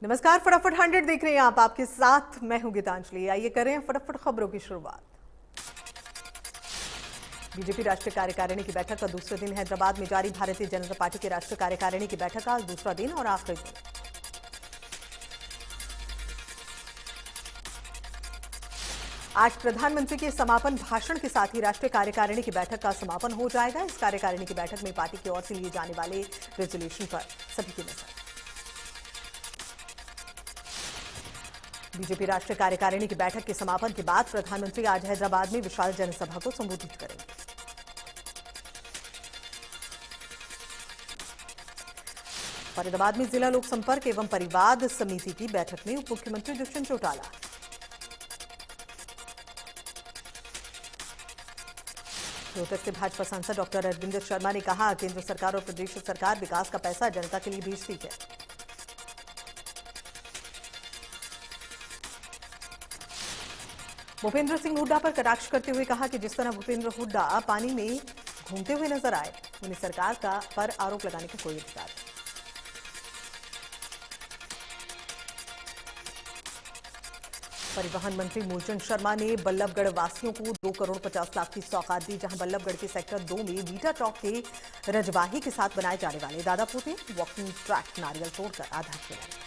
नमस्कार, फटाफट 100 देख रहे हैं आप। आपके साथ मैं हूं गीतांजलि। आइए करें फटाफट खबरों की शुरुआत। बीजेपी राष्ट्रीय कार्यकारिणी की बैठक का दूसरे दिन हैदराबाद में जारी। भारतीय जनता पार्टी की राष्ट्रीय कार्यकारिणी की बैठक का आज दूसरा दिन और आखिरी दिन। आज प्रधानमंत्री के समापन भाषण के साथ ही राष्ट्रीय कार्यकारिणी की बैठक का समापन हो जाएगा। इस कार्यकारिणी की बैठक में पार्टी की ओर से लिए जाने वाले रेजोल्यूशन पर सभी की नजर। बीजेपी राष्ट्रीय कार्यकारिणी की बैठक के समापन के बाद प्रधानमंत्री आज हैदराबाद में विशाल जनसभा को संबोधित करेंगे। फरीदाबाद में जिला लोक संपर्क एवं परिवाद समिति की बैठक में उप मुख्यमंत्री दुष्यंत चौटाला। रोहतक से भाजपा सांसद डॉक्टर अरविंद शर्मा ने कहा, केंद्र सरकार और प्रदेश सरकार विकास का पैसा जनता के लिए भेजती है। भूपेंद्र सिंह हुड्डा पर कटाक्ष करते हुए कहा कि जिस तरह भूपेंद्र हुड्डा पानी में घूमते हुए नजर आए, उन्हें सरकार का पर आरोप लगाने का कोई अधिकार नहीं। परिवहन मंत्री मूलचंद शर्मा ने बल्लभगढ़ वासियों को 2 करोड़ 50 लाख की सौगात दी। जहां बल्लभगढ़ के सेक्टर 2 में वीटा चौक के रजवाही के साथ बनाए जाने वाले दादा पोते वॉकिंग ट्रैक नारियल तोड़कर आधार खिलाए।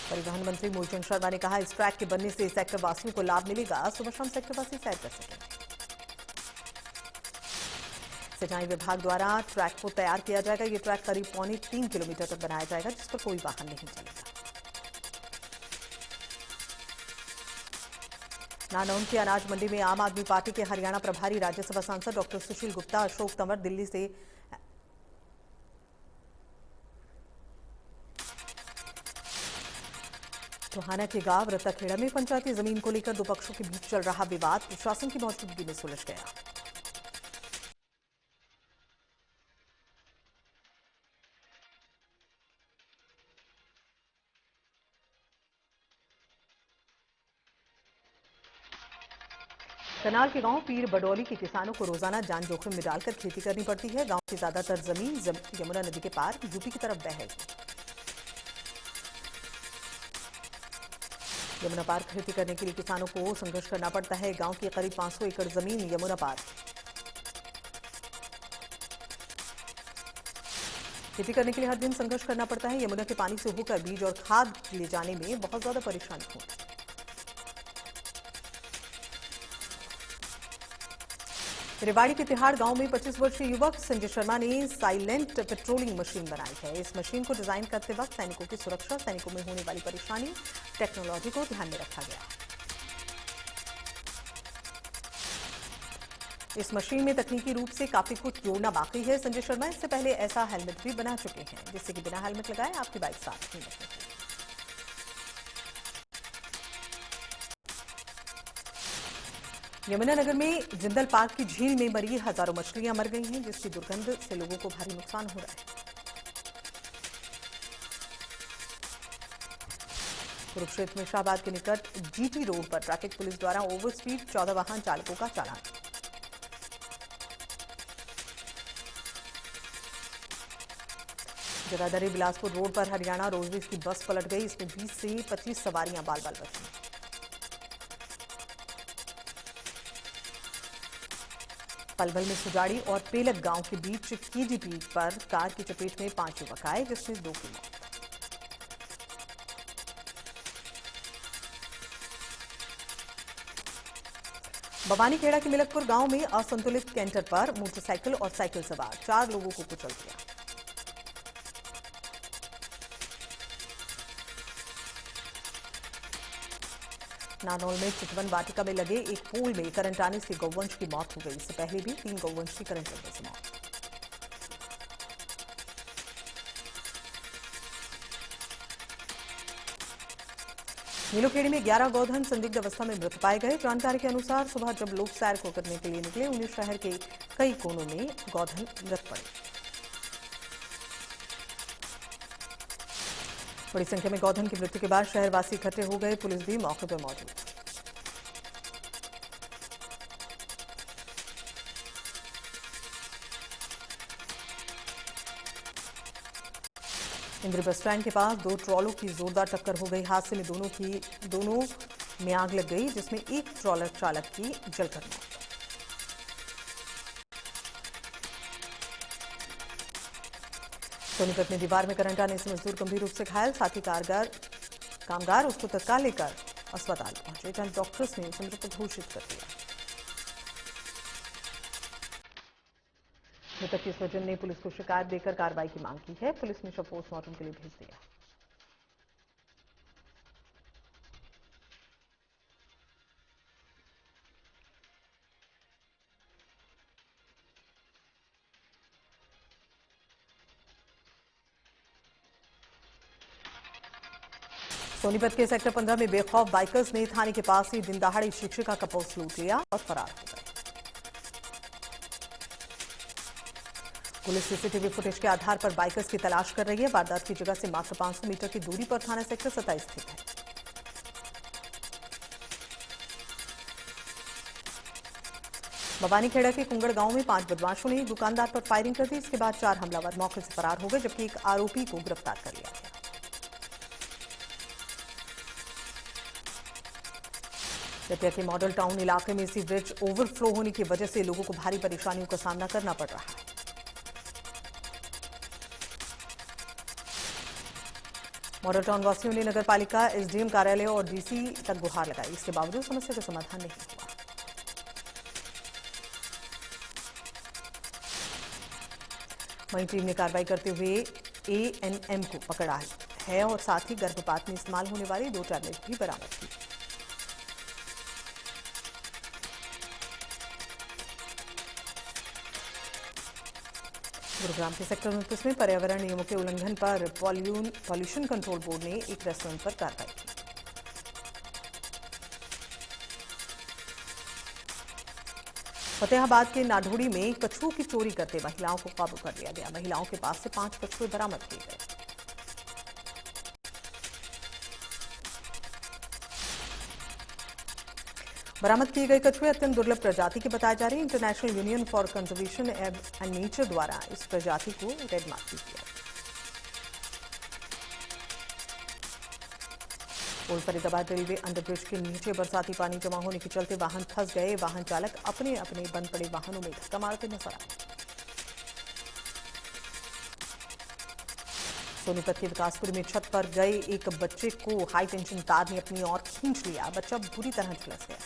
परिवहन मंत्री मूलचंद शर्मा ने कहा, इस ट्रैक के बनने से सेक्टर वासियों को लाभ मिलेगा। सुबह शाम सेक्टर वासी सैर कर सकेंगे। सिंचाई विभाग द्वारा ट्रैक को तैयार किया जाएगा। यह ट्रैक करीब 3.25 किलोमीटर तक बनाया जाएगा, जिस पर कोई वाहन नहीं चलेगा। नानौन की अनाज मंडी में आम आदमी पार्टी के हरियाणा प्रभारी राज्यसभा सांसद डॉक्टर सुशील गुप्ता, अशोक तंवर दिल्ली से टोहाना के गांव रत्ताखेड़ा में पंचायती जमीन को लेकर दो पक्षों के बीच चल रहा विवाद प्रशासन की मौजूदगी में सुलझ गया। कनाल के गांव पीर बडौली के किसानों को रोजाना जान जोखिम में डालकर खेती करनी पड़ती है। गांव की ज्यादातर जमीन यमुना नदी के पार यूपी की तरफ बहेगी। यमुना पार खेती करने के लिए किसानों को संघर्ष करना पड़ता है। गांव की करीब 500 एकड़ जमीन यमुना पार। खेती करने के लिए हर दिन संघर्ष करना पड़ता है। यमुना के पानी से होकर बीज और खाद ले जाने में बहुत ज्यादा परेशानी होती है। रेवाड़ी के तिहाड़ गांव में 25 वर्षीय युवक संजय शर्मा ने साइलेंट पेट्रोलिंग मशीन बनाई है। इस मशीन को डिजाइन करते वक्त सैनिकों की सुरक्षा, सैनिकों में होने वाली परेशानी, टेक्नोलॉजी को ध्यान में रखा गया। इस मशीन में तकनीकी रूप से काफी कुछ जोड़ना बाकी है। संजय शर्मा इससे पहले ऐसा हेलमेट भी बना चुके हैं, जिससे कि बिना हेलमेट लगाए आपकी बाइक साफ नहीं लगेगी। यमुनानगर में जिंदल पार्क की झील में मरी हजारों मछलियां मर गई हैं, जिसकी दुर्गंध से लोगों को भारी नुकसान हो रहा है। कुरुक्षेत्र में शाहबाद के निकट जीटी रोड पर ट्रैफिक पुलिस द्वारा ओवर स्पीड 14 वाहन चालकों का चालान। जगाधरी बिलासपुर रोड पर हरियाणा रोडवेज की बस पलट गई। इसमें 20 से 25 सवारियां बाल बाल बची। पलवल में सुजाड़ी और पेलक गांव के बीच कीजीपी पर कार की चपेट में 5 युवक आए, जिसमें 2 की मौत। भवानीखेड़ा के मिलकपुर गांव में असंतुलित कैंटर पर मोटरसाइकिल और साइकिल सवार 4 लोगों को कुचल दिया। नानौल में चितवन वाटिका में लगे एक पूल में करंट आने से गौवंश की मौत हो गई। इससे पहले भी 3 गौवंश की करंट लगने से मौत। नीलोखेड़ी में 11 गौधन संदिग्ध अवस्था में मृत पाए गए। जानकारी के अनुसार सुबह जब लोग सैर को करने के लिए निकले, उन्हें शहर के कई कोनों में गौधन मृत पड़े। बड़ी संख्या में गौधन की मृत्यु के बाद शहरवासी इकट्ठे हो गए। पुलिस भी मौके पर मौजूद। इंद्र बस स्टैंड के पास दो ट्रॉलों की जोरदार टक्कर हो गई। हादसे में दोनों में आग लग गई, जिसमें एक ट्रॉलर चालक की जलकर मौत। सोनीपत में दीवार में करंट आने से मजदूर गंभीर रूप से घायल, साथ ही कामगार उसको तत्काल लेकर अस्पताल पहुंचे, जहां डॉक्टर्स ने उसे मृत घोषित कर दिया। मृतक के स्वजन ने पुलिस को शिकायत देकर कार्रवाई की मांग की है। पुलिस ने शव पोस्टमार्टम के लिए भेज दिया। सोनीपत के सेक्टर 15 में बेखौफ बाइकर्स ने थाने के पास ही दिन दहाड़े शिक्षिका का पर्स लूट लिया और फरार हो गए। पुलिस सीसीटीवी फुटेज के आधार पर बाइकर्स की तलाश कर रही है। वारदात की जगह से मात्र 500 मीटर की दूरी पर थाना सेक्टर 27 स्थित है। भवानीखेड़ा के कुंगड़ गांव में 5 बदमाशों ने दुकानदार पर फायरिंग कर दी। इसके बाद 4 हमलावर मौके से फरार हो गए, जबकि एक आरोपी को गिरफ्तार कर लिया गया। दतिया के मॉडल टाउन इलाके में सीवरेज ओवरफ्लो होने की वजह से लोगों को भारी परेशानियों का सामना करना पड़ रहा है। मॉडल टाउन वासियों ने नगर पालिका, एसडीएम कार्यालय और डीसी तक गुहार लगाई। इसके बावजूद समस्या का समाधान नहीं हुआ। वहीं टीम ने कार्रवाई करते हुए एएनएम को पकड़ा है और साथ ही गर्भपात में इस्तेमाल होने वाली 2 टैबलेट भी बरामद की। गुरुग्राम के सेक्टर 29 में पर्यावरण नियमों के उल्लंघन पर पॉल्यूशन कंट्रोल बोर्ड ने एक रेस्टोरेंट पर कार्रवाई की। फतेहाबाद के नाढोड़ी में कछुओं की चोरी करते महिलाओं को काबू कर लिया गया। महिलाओं के पास से 5 कछुए बरामद किए गए। बरामद किए गए कछुए अत्यंत दुर्लभ प्रजाति के बताए जा रहे हैं। International union for conservation and nature द्वारा इस प्रजाति को रेड मार्क किया। पुल फरीदाबाद रेलवे अंडरब्रिज के नीचे बरसाती पानी जमा होने के चलते वाहन फंस गए। वाहन चालक अपने अपने बंद पड़े वाहनों में धक्का मारते नजर आए। सोनीपत के विकासपुर में छत पर गए एक बच्चे को हाई टेंशन तार ने अपनी ओर खींच लिया। बच्चा बुरी तरह झुलस गया।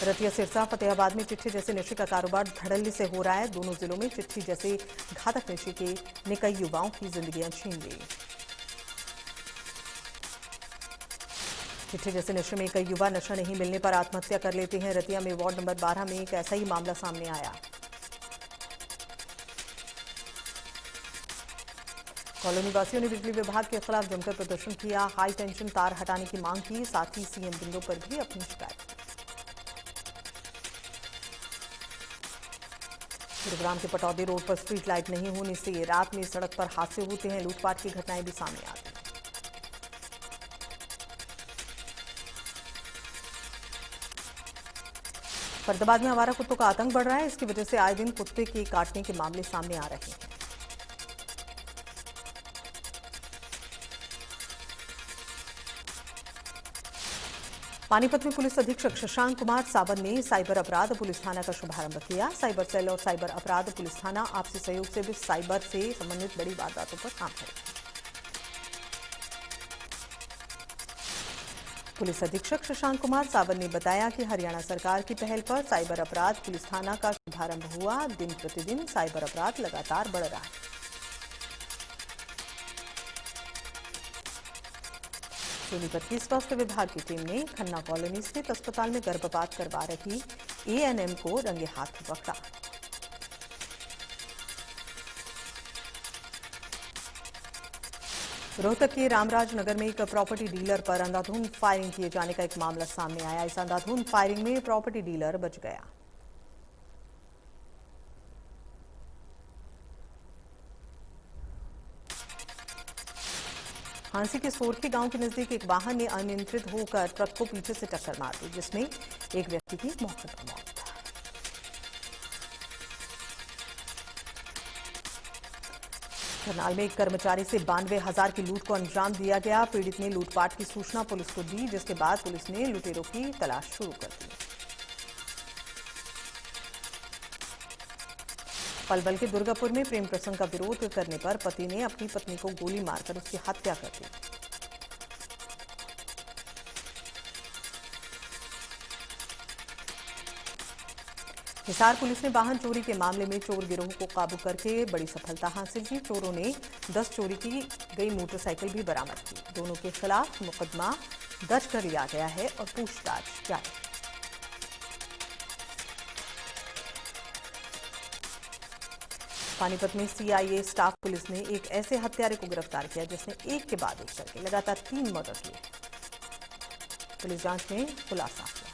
रतिया सिरसा फतेहाबाद में चिट्ठी जैसे नशे का कारोबार धड़ल्ले से हो रहा है। दोनों जिलों में चिट्ठी जैसे घातक नशे ने कई युवाओं की जिंदगियां छीन ली। चिट्ठी जैसे नशे में कई युवा नशा नहीं मिलने पर आत्महत्या कर लेते हैं। रतिया में वार्ड नंबर 12 में एक ऐसा ही मामला सामने आया। कॉलोनी वासियों ने बिजली विभाग के खिलाफ जमकर प्रदर्शन किया। हाई टेंशन तार हटाने की मांग की, साथ ही सीएम बिंदु पर भी अपनी शिकायत। गुरुग्राम के पटौदी रोड पर स्ट्रीट लाइट नहीं होने से रात में सड़क पर हादसे होते हैं। लूटपाट की घटनाएं भी सामने आती हैं। फरीदाबाद में आवारा कुत्तों का आतंक बढ़ रहा है। इसकी वजह से आए दिन कुत्ते के काटने के मामले सामने आ रहे हैं। पानीपत में पुलिस अधीक्षक शशांक कुमार सावन ने साइबर अपराध पुलिस थाना का शुभारंभ किया। साइबर सेल और साइबर अपराध पुलिस थाना आपसी सहयोग से भी साइबर से संबंधित बड़ी वारदातों पर काम करेगी। पुलिस अधीक्षक शशांक कुमार सावन ने बताया कि हरियाणा सरकार की पहल पर साइबर अपराध पुलिस थाना का शुभारंभ हुआ। दिन प्रतिदिन साइबर अपराध लगातार बढ़ रहा है। सोनीपत की स्वास्थ्य विभाग की टीम ने खन्ना कॉलोनी स्थित अस्पताल में गर्भपात करवा रही एएनएम को रंगे हाथ पकड़ा। रोहतक के रामराज नगर में एक प्रॉपर्टी डीलर पर अंधाधुंध फायरिंग किए जाने का एक मामला सामने आया। इस अंधाधुंध फायरिंग में प्रॉपर्टी डीलर बच गया। हांसी के सोरखी गांव के नजदीक एक वाहन ने अनियंत्रित होकर ट्रक को पीछे से टक्कर मार दी, जिसमें एक व्यक्ति की मौके पर मौत। करनाल में एक कर्मचारी से 92,000 की लूट को अंजाम दिया गया। पीड़ित ने लूटपाट की सूचना पुलिस को दी, जिसके बाद पुलिस ने लुटेरों की तलाश शुरू कर दी। पलवल के दुर्गापुर में प्रेम प्रसंग का विरोध करने पर पति ने अपनी पत्नी को गोली मारकर उसकी हत्या कर दी। हिसार पुलिस ने वाहन चोरी के मामले में चोर गिरोह को काबू करके बड़ी सफलता हासिल की। चोरों ने 10 चोरी की गई मोटरसाइकिल भी बरामद की। दोनों के खिलाफ मुकदमा दर्ज कर लिया गया है और पूछताछ जारी। पानीपत में सीआईए स्टाफ पुलिस ने एक ऐसे हत्यारे को गिरफ्तार किया जिसने एक के बाद एक करके लगातार 3 मर्डर किए। पुलिस जांच में खुलासा हुआ।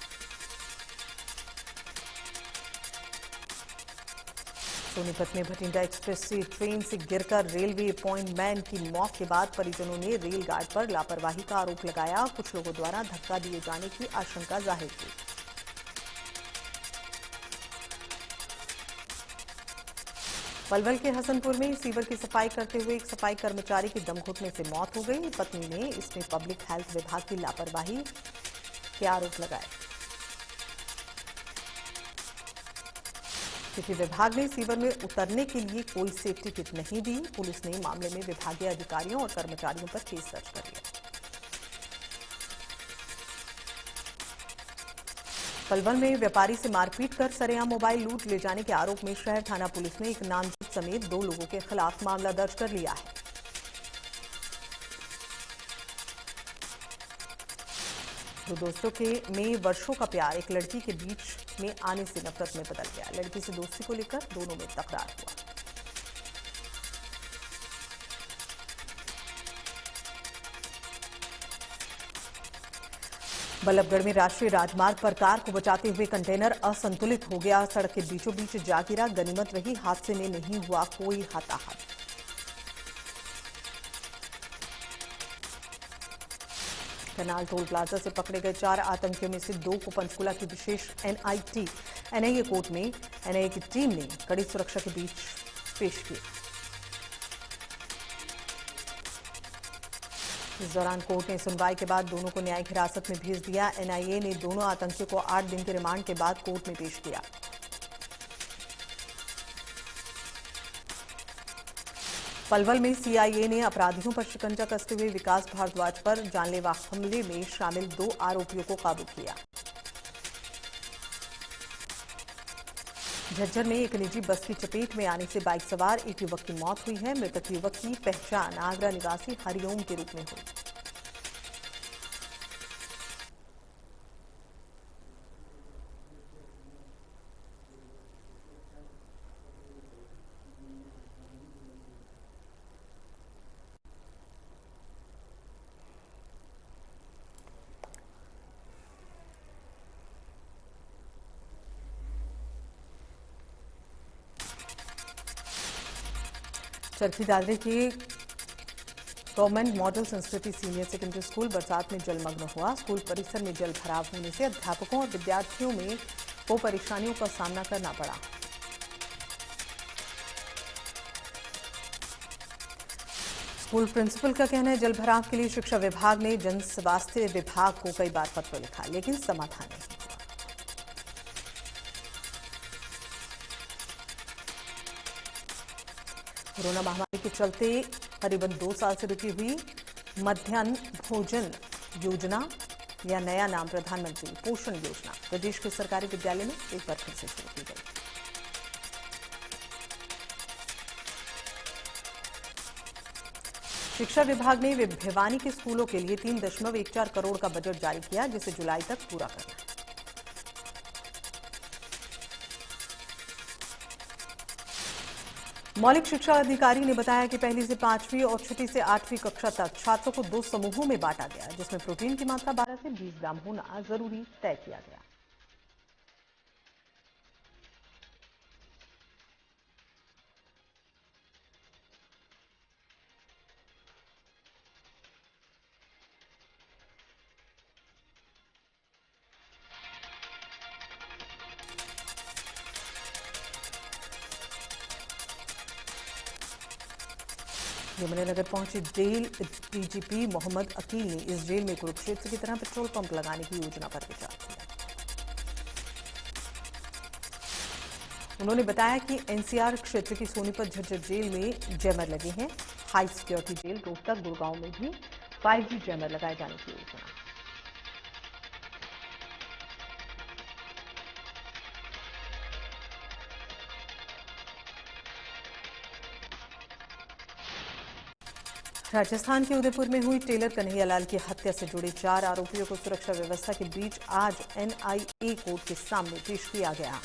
सोनीपत में भटिंडा एक्सप्रेस से ट्रेन से गिरकर रेलवे अपॉइंटमेंट की मौत के बाद परिजनों ने रेल गार्ड पर लापरवाही का आरोप लगाया। कुछ लोगों द्वारा धक्का दिए जाने की आशंका जाहिर की। पलवल के हसनपुर में सीवर की सफाई करते हुए एक सफाई कर्मचारी की दम घुटने से मौत हो गई। पत्नी ने इसमें पब्लिक हेल्थ विभाग की लापरवाही के आरोप लगाए, क्योंकि विभाग ने सीवर में उतरने के लिए कोई सेफ्टी किट नहीं दी। पुलिस ने मामले में विभागीय अधिकारियों और कर्मचारियों पर केस दर्ज कर लिया। पलवल में व्यापारी से मारपीट कर सरेआम मोबाइल लूट ले जाने के आरोप में शहर थाना पुलिस ने एक नामजद समेत 2 लोगों के खिलाफ मामला दर्ज कर लिया है। दो दोस्तों में वर्षों का प्यार एक लड़की के बीच में आने से नफरत में बदल गया। लड़की से दोस्ती को लेकर दोनों में तकरार हुआ। बल्लभगढ़ में राष्ट्रीय राजमार्ग पर कार को बचाते हुए कंटेनर असंतुलित हो गया। सड़क के बीचों बीच जा गिरा। गनीमत रही हादसे में नहीं हुआ कोई हताहत। करनाल टोल प्लाजा से पकड़े गए 4 आतंकियों में से 2 को पंचकुला की विशेष एनआईए कोर्ट में एनआईए की टीम ने कड़ी सुरक्षा के बीच पेश किया। इस दौरान कोर्ट ने सुनवाई के बाद दोनों को न्यायिक हिरासत में भेज दिया। एनआईए ने दोनों आतंकियों को 8 दिन के रिमांड के बाद कोर्ट में पेश किया। पलवल में सीआईए ने अपराधियों पर शिकंजा कसते हुए विकास भारद्वाज पर जानलेवा हमले में शामिल 2 आरोपियों को काबू किया। झज्जर में एक निजी बस की चपेट में आने से बाइक सवार एक युवक की मौत हुई है। मृतक युवक की पहचान आगरा निवासी हरिओम के रूप में हुई। चरखी दादरी के गवर्नमेंट मॉडल संस्कृति सीनियर सेकेंडरी स्कूल बरसात में जलमग्न हुआ। स्कूल परिसर में जल भराव होने से अध्यापकों और विद्यार्थियों में को परेशानियों का सामना करना पड़ा। स्कूल प्रिंसिपल का कहना है, जल भराव के लिए शिक्षा विभाग ने जन स्वास्थ्य विभाग को कई बार पत्र लिखा, लेकिन समाधान नहीं। कोरोना महामारी के चलते करीबन 2 साल से रुकी हुई मध्याह्न भोजन योजना या नया नाम प्रधानमंत्री पोषण योजना प्रदेश के सरकारी विद्यालय में एक बार फिर से शुरू की गई। शिक्षा विभाग ने भिवानी के स्कूलों के लिए 3.14 करोड़ का बजट जारी किया, जिसे जुलाई तक पूरा करना है। मौलिक शिक्षा अधिकारी ने बताया कि पहली से 5वीं और छठी से 8वीं कक्षा तक छात्रों को 2 समूहों में बांटा गया, जिसमें प्रोटीन की मात्रा 12 से 20 ग्राम होना जरूरी तय किया गया। यमुनानगर पहुंचे जेल डीजीपी मोहम्मद अकील ने इस जेल में कुरुक्षेत्र की तरह पेट्रोल पंप लगाने की योजना पर विचार किया। उन्होंने बताया कि एनसीआर क्षेत्र की सोनीपत झज्जर जेल में जैमर लगे हैं। High security jail Rohtak Gurgaon में भी 5G जैमर लगाए जाने की योजना। राजस्थान के उदयपुर में हुई टेलर कन्हैयालाल की हत्या से जुड़े 4 आरोपियों को सुरक्षा व्यवस्था के बीच आज एनआईए कोर्ट के सामने पेश किया गया।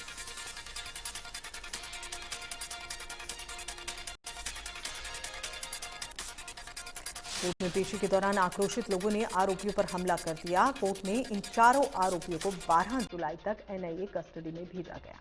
कोर्ट में पेशी के दौरान आक्रोशित लोगों ने आरोपियों पर हमला कर दिया। कोर्ट ने इन चारों आरोपियों को 12 जुलाई तक एनआईए कस्टडी में भेजा गया।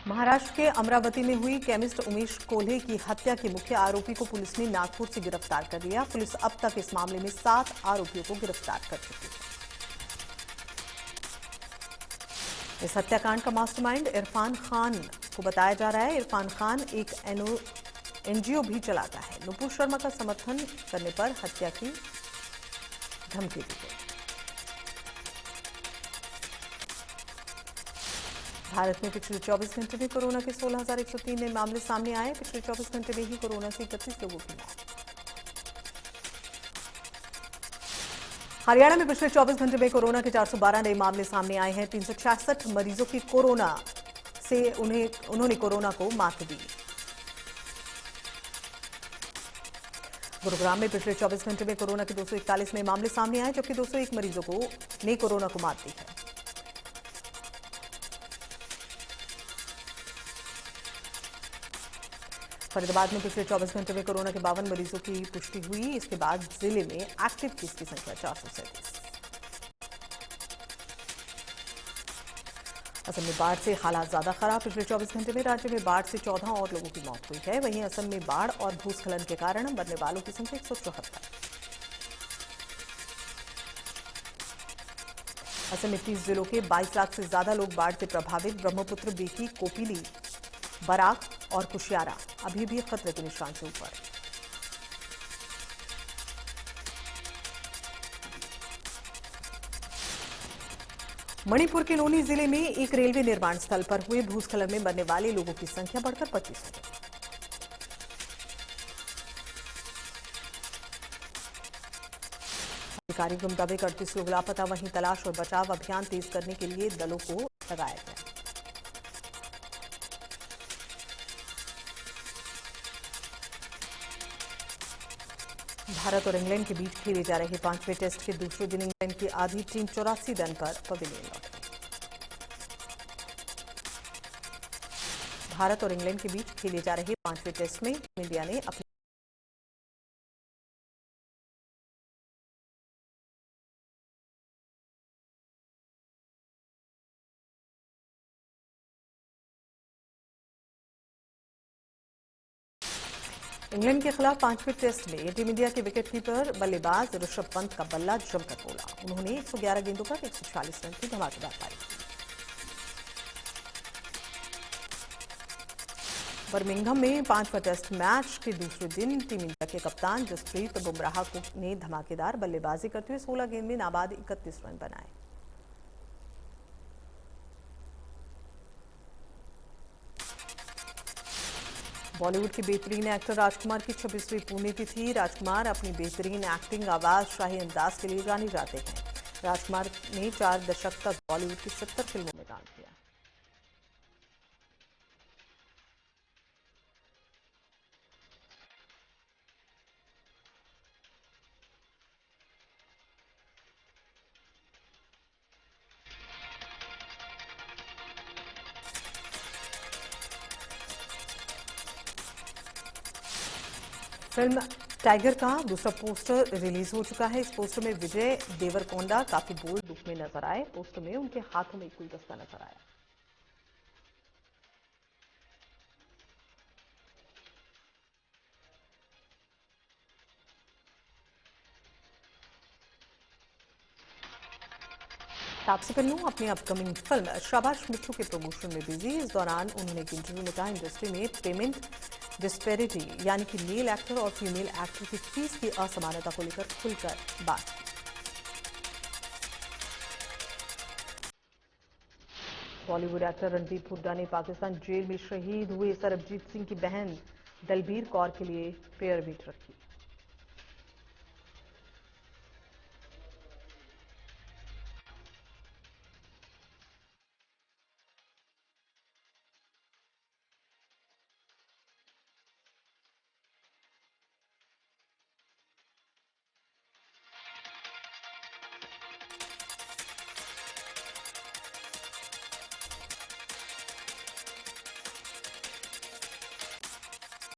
महाराष्ट्र के अमरावती में हुई केमिस्ट उमेश कोल्हे की हत्या के मुख्य आरोपी को पुलिस ने नागपुर से गिरफ्तार कर लिया। पुलिस अब तक इस मामले में 7 आरोपियों को गिरफ्तार कर चुकी है। इस हत्याकांड का मास्टरमाइंड इरफान खान को बताया जा रहा है। इरफान खान एक एनजीओ भी चलाता है। नुपुर शर्मा का समर्थन करने पर हत्या की धमकी दी गई। भारत में पिछले 24 घंटे में कोरोना के 16,103 नए मामले सामने आए। पिछले 24 घंटे में ही कोरोना से 31 लोगों की मौत। हरियाणा में पिछले 24 घंटे में कोरोना के 412 नए मामले सामने आए हैं। 366 मरीजों की कोरोना से उन्होंने कोरोना को मात दी। गुरुग्राम में पिछले 24 घंटे में कोरोना के 241 नए मामले सामने आए, जबकि 201 मरीजों को ने कोरोना को मात दी है। फरीदाबाद में पिछले 24 घंटे में कोरोना के 52 मरीजों की पुष्टि हुई। इसके बाद जिले में एक्टिव केस की संख्या 437। असम में बाढ़ से हालात ज्यादा खराब। पिछले 24 घंटे में राज्य में बाढ़ से 14 और लोगों की मौत हुई है। वहीं असम में बाढ़ और भूस्खलन के कारण मरने वालों की संख्या 174। असम में 30 जिलों के 22 लाख से ज्यादा लोग बाढ़ से प्रभावित। ब्रह्मपुत्र, बेकी, कोपिली, बराक और कुशियारा अभी भी खतरे के निशान से ऊपर। मणिपुर के लोनी जिले में एक रेलवे निर्माण स्थल पर हुए भूस्खलन में मरने वाले लोगों की संख्या बढ़कर 25 हो गई। अधिकारियों के मुताबिक 38 लोग लापता। वहीं तलाश और बचाव अभियान तेज करने के लिए दलों को लगाया गया। भारत और इंग्लैंड के बीच खेले जा रहे 5वें टेस्ट के दूसरे दिन इंग्लैंड की आधी टीम 84 रन पर पवेलियन लौटी। भारत और इंग्लैंड के बीच खेले जा रहे 5वें टेस्ट में इंडिया ने अपनी इंग्लैंड के खिलाफ 5वें टेस्ट में टीम इंडिया के विकेटकीपर बल्लेबाज ऋषभ पंत का बल्ला जमकर बोला। उन्होंने 111 गेंदों पर 140 रन की धमाकेदार पारी। बर्मिंघम में 5वां टेस्ट मैच के दूसरे दिन टीम इंडिया के कप्तान जसप्रीत बुमराह ने धमाकेदार बल्लेबाजी करते हुए 16 गेंद में नाबाद 31 रन बनाए। बॉलीवुड के बेहतरीन एक्टर राजकुमार की 26वीं पुण्यतिथि। राजकुमार अपनी बेहतरीन एक्टिंग, आवाज, शाही अंदाज के लिए जाने जाते हैं। राजकुमार ने 4 दशक तक बॉलीवुड की 70 फिल्मों में काम किया। फिल्म टाइगर का दूसरा पोस्टर रिलीज हो चुका है। इस पोस्टर में विजय देवरकोंडा काफी बोल्ड लुक में नजर आए। पोस्टर में उनके हाथों में एक गुलदस्ता नजर आया। तापसी पन्नू अपनी अपकमिंग फिल्म शाबाश मिट्ठू के प्रमोशन में बिजी। इस दौरान उन्होंने एक इंटरव्यू में कहा, इंडस्ट्री में पेमेंट डिस्पेरिटी यानी कि मेल एक्टर और फीमेल एक्टर की फीस की असमानता को लेकर खुलकर बात की। बॉलीवुड एक्टर रणदीप हुड्डा ने पाकिस्तान जेल में शहीद हुए सरबजीत सिंह की बहन दलबीर कौर के लिए प्रेयर मीट रखी।